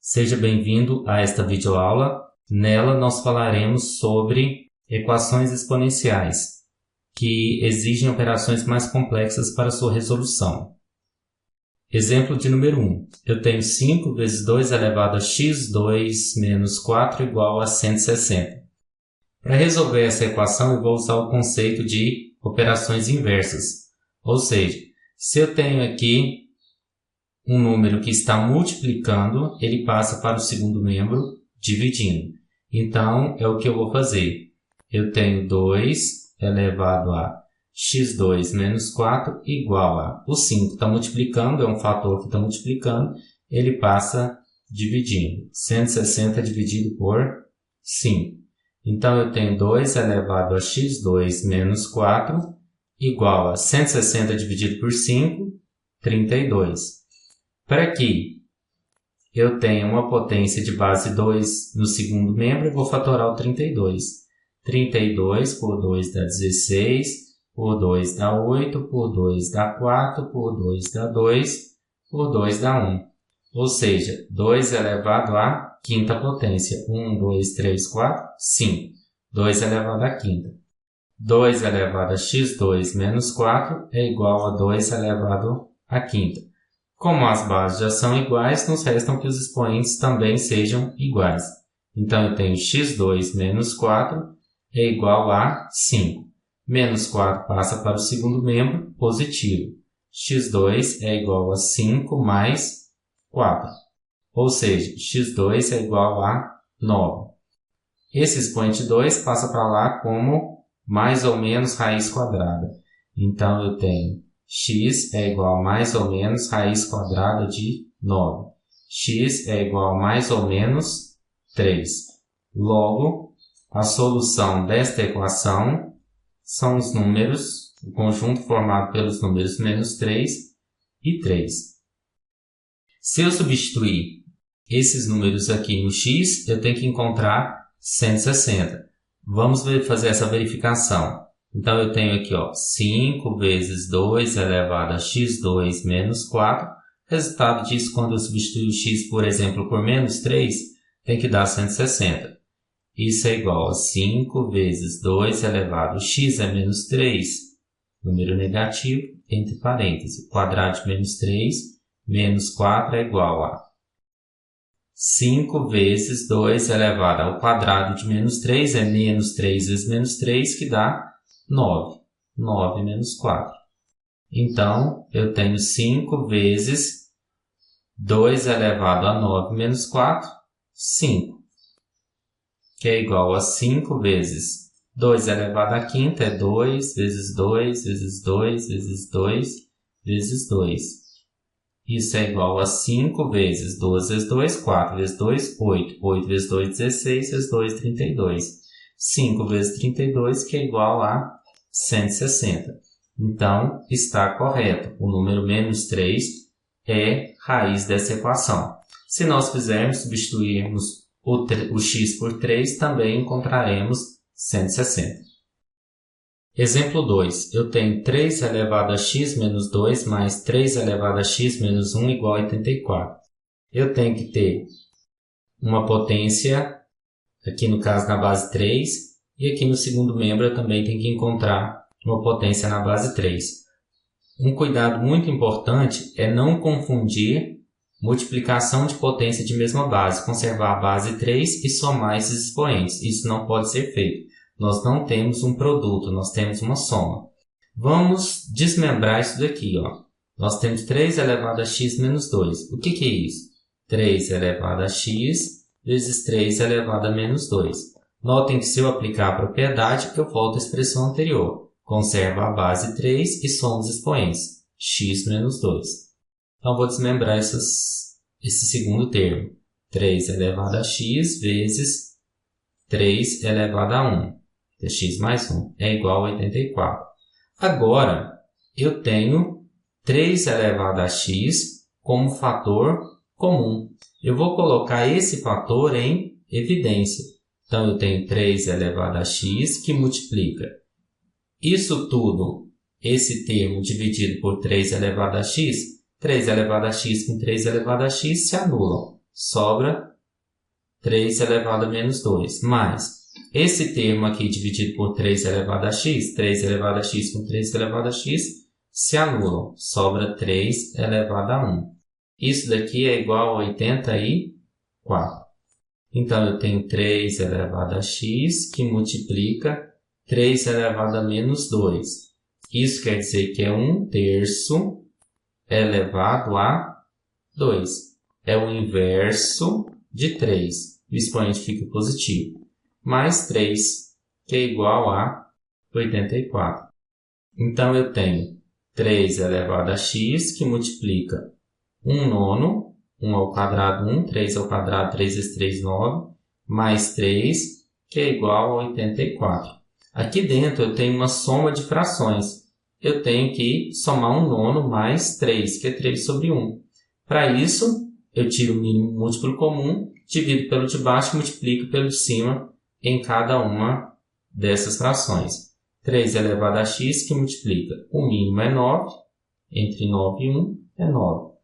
Seja bem-vindo a esta videoaula. Nela nós falaremos sobre equações exponenciais, que exigem operações mais complexas para sua resolução. Exemplo de número 1. Eu tenho 5 vezes 2 elevado a x2 menos 4 igual a 160. Para resolver essa equação, eu vou usar o conceito de operações inversas. Ou seja, se eu tenho aqui um número que está multiplicando, ele passa para o segundo membro dividindo. Então, é o que eu vou fazer. Eu tenho 2 elevado a x2 menos 4 igual a... O 5 está multiplicando, é um fator que está multiplicando, ele passa dividindo. 160 dividido por 5. Então, eu tenho 2 elevado a x2 menos 4 igual a 160 dividido por 5, 32. Para que eu tenha uma potência de base 2 no segundo membro, eu vou fatorar o 32. 32 por 2 dá 16, por 2 dá 8, por 2 dá 4, por 2 dá 2, por 2 dá 1. Ou seja, 2 elevado à quinta potência. 1, 2, 3, 4, 5. 2 elevado à quinta. 2 elevado a x2 menos 4 é igual a 2 elevado à quinta. Como as bases já são iguais, nos restam que os expoentes também sejam iguais. Então, eu tenho x2 menos 4 é igual a 5. Menos 4 passa para o segundo membro, positivo. x2 é igual a 5 mais 4. Ou seja, x2 é igual a 9. Esse expoente 2 passa para lá como mais ou menos raiz quadrada. Então, eu tenho x é igual a mais ou menos raiz quadrada de 9. X é igual a mais ou menos 3. Logo, a solução desta equação são os números, o conjunto formado pelos números menos 3 e 3. Se eu substituir esses números aqui no x, eu tenho que encontrar 160. Vamos fazer essa verificação. Então, eu tenho aqui 5 vezes 2 elevado a x2 menos 4. Resultado disso, quando eu substituir o x, por exemplo, por menos 3, tem que dar 160. Isso é igual a 5 vezes 2 elevado a x é menos 3, número negativo, entre parênteses. Quadrado de menos 3, menos 4 é igual a 5 vezes 2 elevado ao quadrado de menos 3 é menos 3 vezes menos 3, que dá 9. 9 menos 4. Então, eu tenho 5 vezes 2 elevado a 9 menos 4, 5. Que é igual a 5 vezes 2 elevado à quinta, é 2 vezes 2 vezes 2 vezes 2 vezes 2. Isso é igual a 5 vezes 2 vezes 2, 4 vezes 2, 8. 8 vezes 2, 16 vezes 2, 32. 5 vezes 32, que é igual a 160. Então, está correto. O número menos 3 é raiz dessa equação. Se nós substituirmos o x por 3, também encontraremos 160. Exemplo 2. Eu tenho 3 elevado a x menos 2 mais 3 elevado a x menos 1 igual a 84. Eu tenho que ter uma potência, aqui no caso na base 3, e aqui no segundo membro eu também tenho que encontrar uma potência na base 3. Um cuidado muito importante é não confundir multiplicação de potência de mesma base, conservar a base 3 e somar esses expoentes. Isso não pode ser feito. Nós não temos um produto, nós temos uma soma. Vamos desmembrar isso daqui. Nós temos 3 elevado a x menos 2. O que é isso? 3 elevado a x vezes 3 elevado a menos 2. Notem que se eu aplicar a propriedade, eu volto à expressão anterior. Conservo a base 3 e somo os expoentes. X menos 2. Então, vou desmembrar esse segundo termo. 3 elevado a x vezes 3 elevado a 1. É x mais 1 é igual a 84. Agora, eu tenho 3 elevado a x como fator comum. Eu vou colocar esse fator em evidência. Então, eu tenho 3 elevado a x que multiplica isso tudo, esse termo dividido por 3 elevado a x. 3 elevado a x com 3 elevado a x se anulam. sobra 3 elevado a menos 2, mais esse termo aqui dividido por 3 elevado a x, 3 elevado a x com 3 elevado a x, se anulam, sobra 3 elevado a 1. Isso daqui é igual a 84. Então, eu tenho 3 elevado a x que multiplica 3 elevado a menos 2. Isso quer dizer que é 1/3 elevado a 2. É o inverso de 3. O expoente fica positivo. Mais 3, que é igual a 84. Então, eu tenho 3 elevado a x, que multiplica 1/9, 1 ao quadrado 1, 3 ao quadrado 3 vezes 3, 9, mais 3, que é igual a 84. Aqui dentro eu tenho uma soma de frações. Eu tenho que somar 1/9 mais 3, que é 3 sobre 1. Para isso, eu tiro o mínimo múltiplo comum, divido pelo de baixo e multiplico pelo de cima em cada uma dessas frações. 3 elevado a x, que multiplica, o mínimo é 9, entre 9 e 1 é 9.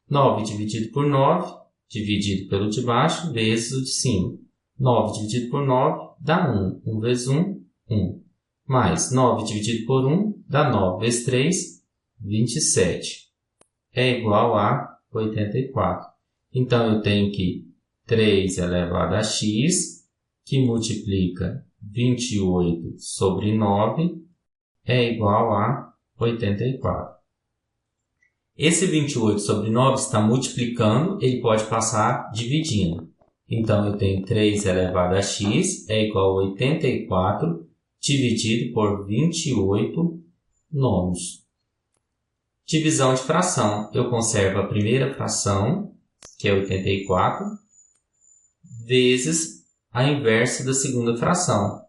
9 dividido por 9, dividido pelo de baixo, vezes o de cima. 9 dividido por 9 dá 1. 1 vezes 1, 1. Mais 9 dividido por 1 dá 9 vezes 3, 27. É igual a 84. Então, eu tenho que 3 elevado a x, que multiplica 28 sobre 9, é igual a 84. Esse 28 sobre 9 está multiplicando, ele pode passar dividindo. Então, eu tenho 3 elevado a x é igual a 84 dividido por 28 nonos. Divisão de fração. Eu conservo a primeira fração, que é 84, vezes a inversa da segunda fração.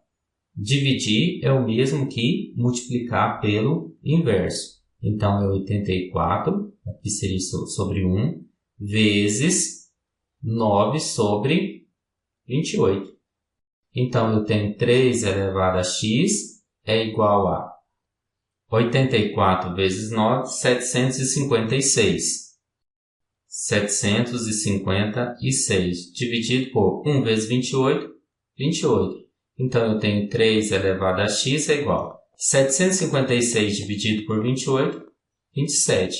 Dividir é o mesmo que multiplicar pelo inverso. Então, é 84, aqui seria sobre 1, vezes 9 sobre 28. Então, eu tenho 3 elevado a x é igual a 84 vezes 9, 756. 756. Dividido por 1 vezes 28, 28. Então, eu tenho 3 elevado a x é igual a 756 dividido por 28, 27.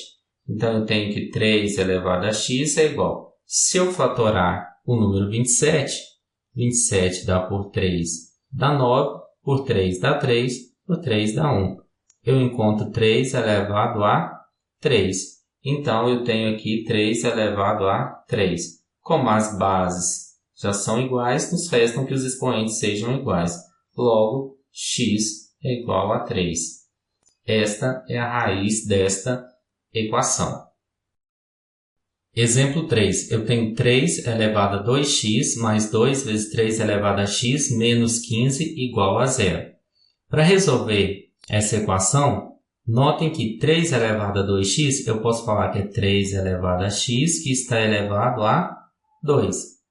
Então, eu tenho que 3 elevado a x é igual. Se eu fatorar o número 27, 27 dá por 3 dá 9, por 3 dá 3, por 3 dá 1. Eu encontro 3 elevado a 3. Então, eu tenho aqui 3 elevado a 3. Como as bases já são iguais, nos restam que os expoentes sejam iguais. Logo, x é igual a 3. Esta é a raiz desta equação. Exemplo 3. Eu tenho 3 elevado a 2x mais 2 vezes 3 elevado a x menos 15 igual a 0. Para resolver essa equação, notem que 3 elevado a 2x, eu posso falar que é 3 elevado a x, que está elevado a 2.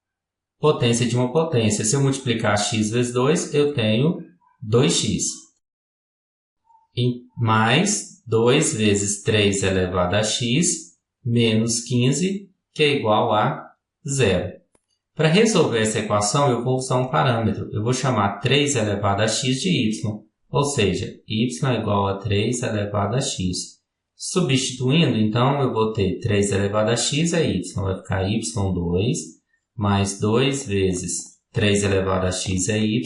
Potência de uma potência. Se eu multiplicar x vezes 2, eu tenho 2x. E mais 2 vezes 3 elevado a x menos 15, que é igual a 0. Para resolver essa equação, eu vou usar um parâmetro. Eu vou chamar 3 elevado a x de y. Ou seja, y é igual a 3 elevado a x. Substituindo, então, eu vou ter 3 elevado a x é y. Vai ficar y2 mais 2 vezes 3 elevado a x é y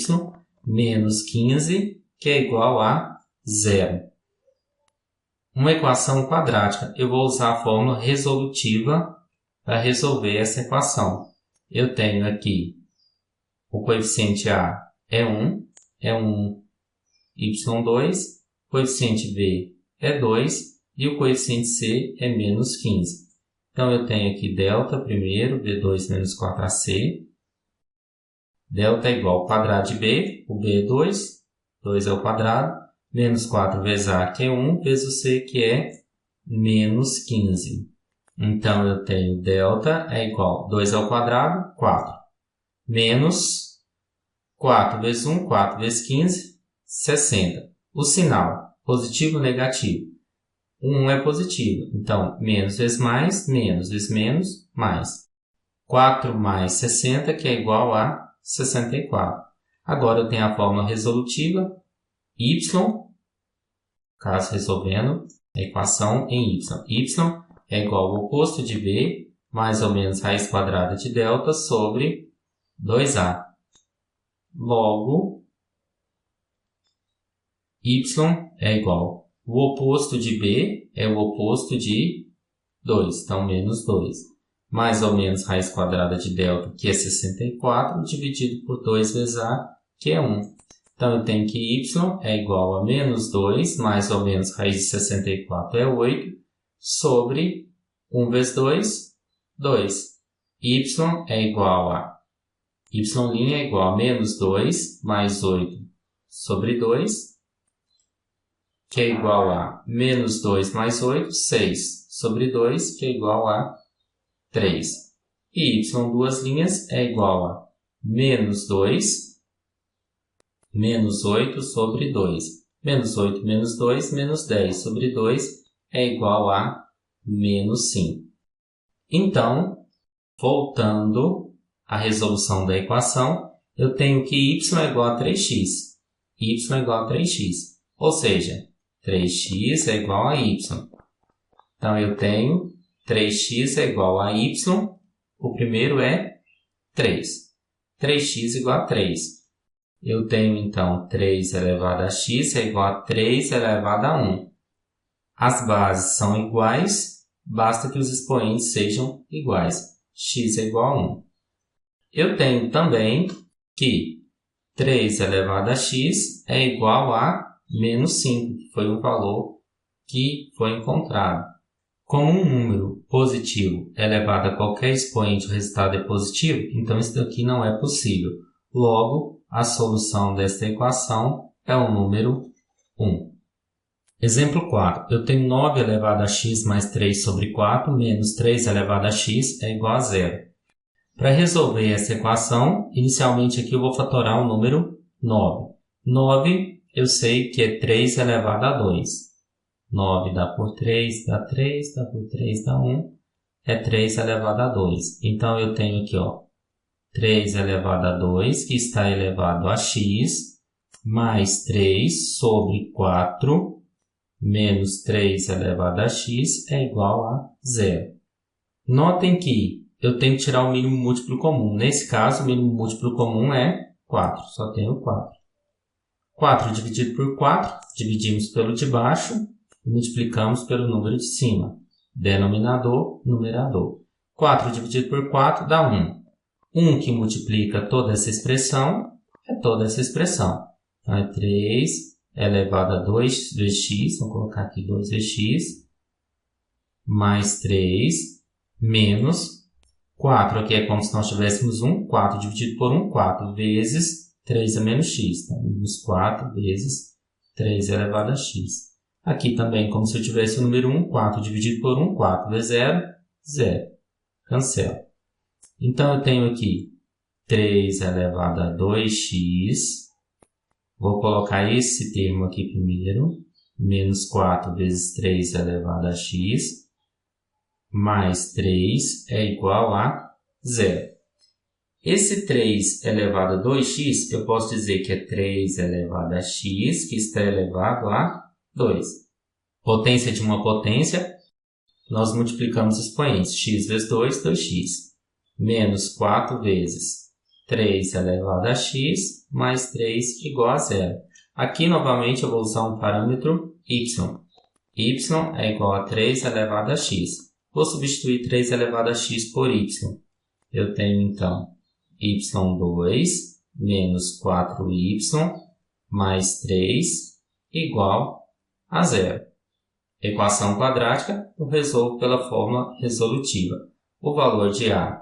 menos 15, que é igual a 0. Uma equação quadrática. Eu vou usar a fórmula resolutiva para resolver essa equação. Eu tenho aqui o coeficiente A é 1 y2, o coeficiente B é 2 e o coeficiente C é menos 15. Então, eu tenho aqui delta primeiro, B2 menos 4AC. Delta é igual ao quadrado de B, o B é 2, 2 ao quadrado, menos 4 vezes A, que é 1, vezes o C, que é menos 15. Então, eu tenho delta é igual a 2 ao quadrado, 4, menos 4 vezes 1, 4 vezes 15, 60. O sinal, positivo ou negativo? 1 é positivo, então, menos vezes mais, mais. 4 mais 60, que é igual a 64. Agora eu tenho a fórmula resolutiva, y, caso resolvendo a equação em y. Y é igual ao oposto de b, mais ou menos raiz quadrada de delta, sobre 2a. Logo, y é igual. O oposto de b é o oposto de 2, então menos 2. Mais ou menos raiz quadrada de delta, que é 64, dividido por 2 vezes a, que é 1. Então, eu tenho que y é igual a menos 2, mais ou menos raiz de 64 é 8, sobre 1 vezes 2, 2. Y é igual a, y' é igual a menos 2 mais 8 sobre 2, que é igual a menos 2 mais 8, 6 sobre 2, que é igual a 3. E y, duas linhas, é igual a menos 2, menos 8 sobre 2. Menos 8 menos 2, menos 10 sobre 2, é igual a menos 5. Então, voltando à resolução da equação, eu tenho que y é igual a 3x. Y é igual a 3x. Ou seja, 3x é igual a y. Então, eu tenho 3x é igual a y. O primeiro é 3. 3x igual a 3. Eu tenho, então, 3 elevado a x é igual a 3 elevado a 1. As bases são iguais, basta que os expoentes sejam iguais. X é igual a 1. Eu tenho também que 3 elevado a x é igual a menos 5, que foi um valor que foi encontrado. Como um número positivo elevado a qualquer expoente, o resultado é positivo, então isso daqui não é possível. Logo, a solução desta equação é o número 1. Exemplo 4. Eu tenho 9 elevado a x mais 3 sobre 4 menos 3 elevado a x é igual a 0. Para resolver essa equação, inicialmente aqui eu vou fatorar o número 9. 9 eu sei que é 3 elevado a 2. 9 dá por 3, dá 3, dá por 3, dá 1. É 3 elevado a 2. Então, eu tenho aqui, 3 elevado a 2, que está elevado a x, mais 3 sobre 4, menos 3 elevado a x é igual a 0. Notem que eu tenho que tirar o mínimo múltiplo comum. Nesse caso, o mínimo múltiplo comum é 4. Só tenho 4. 4 dividido por 4, dividimos pelo de baixo e multiplicamos pelo número de cima. Denominador, numerador. 4 dividido por 4 dá 1. 1 que multiplica toda essa expressão é toda essa expressão. Então, é 3 elevado a 2 vezes x, vamos colocar aqui 2 vezes x, mais 3, menos 4. Aqui é como se nós tivéssemos 1, 4 dividido por 1, 4 vezes 3 é menos x. Então, menos 4 vezes 3 elevado a x. Aqui também, como se eu tivesse o número 1, 4 dividido por 1, 4 vezes 0, 0. Cancela. Então, eu tenho aqui 3 elevado a 2x. Vou colocar esse termo aqui primeiro. Menos 4 vezes 3 elevado a x. Mais 3 é igual a 0. Esse 3 elevado a 2x, eu posso dizer que é 3 elevado a x, que está elevado a 2. Potência de uma potência, nós multiplicamos os expoentes. X vezes 2, 2x. Menos 4 vezes 3 elevado a x, mais 3 igual a 0. Aqui, novamente, eu vou usar um parâmetro y. Y é igual a 3 elevado a x. Vou substituir 3 elevado a x por y. Eu tenho, então, y2 menos 4y mais 3 igual a 0. Equação quadrática eu resolvo pela fórmula resolutiva. O valor de A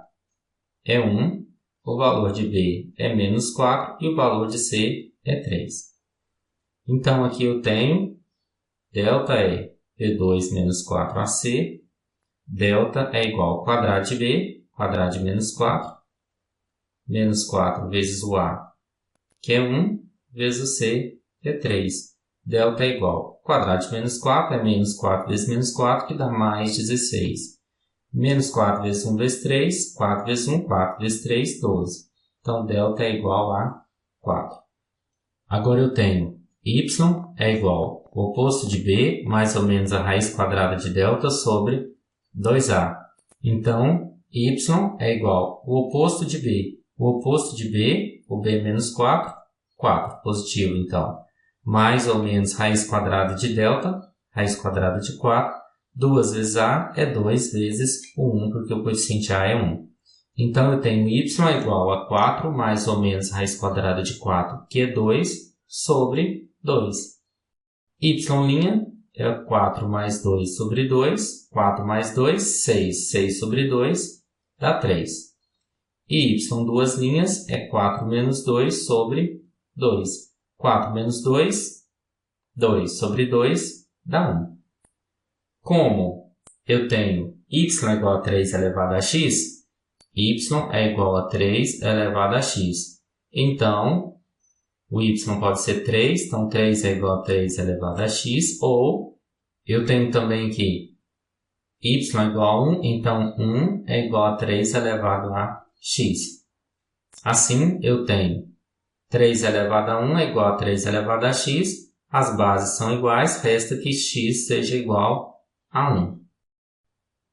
é 1, o valor de B é menos 4 e o valor de C é 3. Então, aqui eu tenho delta é B2 menos 4AC, delta é igual ao quadrado de B, quadrado de menos 4 vezes o A, que é 1, vezes o C, que é 3. Delta é igual ao quadrado de menos 4, é menos 4 vezes menos 4, que dá mais 16. Menos 4 vezes 1 vezes 3, 4 vezes 1, 4 vezes 3, 12. Então, delta é igual a 4. Agora eu tenho y é igual ao oposto de b, mais ou menos a raiz quadrada de delta sobre 2a. Então, y é igual ao oposto de b. O oposto de b, o b menos 4, 4, positivo então. Mais ou menos raiz quadrada de delta, raiz quadrada de 4. 2 vezes a é 2 vezes o 1, porque o coeficiente a é 1. Então, eu tenho y é igual a 4 mais ou menos raiz quadrada de 4, que é 2, sobre 2. Y' é 4 mais 2 sobre 2. 4 mais 2, 6. 6 sobre 2 dá 3. E y duas linhas é 4 menos 2 sobre 2. 4 menos 2, 2 sobre 2 dá 1. Como eu tenho y é igual a 3 elevado a x, y é igual a 3 elevado a x. Então, o y pode ser 3, então 3 é igual a 3 elevado a x, ou eu tenho também que y é igual a 1, então 1 é igual a 3 elevado a x. Assim, eu tenho 3 elevado a 1 é igual a 3 elevado a x, as bases são iguais, resta que x seja igual a 1.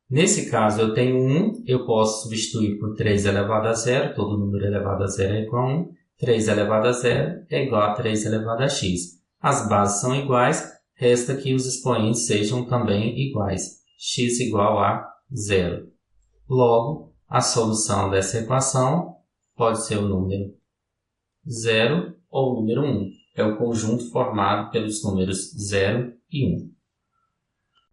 Nesse caso, eu tenho 1, eu posso substituir por 3 elevado a 0, todo número elevado a 0 é igual a 1. 3 elevado a 0 é igual a 3 elevado a x. As bases são iguais, resta que os expoentes sejam também iguais. X igual a 0. Logo, a solução dessa equação pode ser o número 0 ou o número 1. É o conjunto formado pelos números 0 e 1.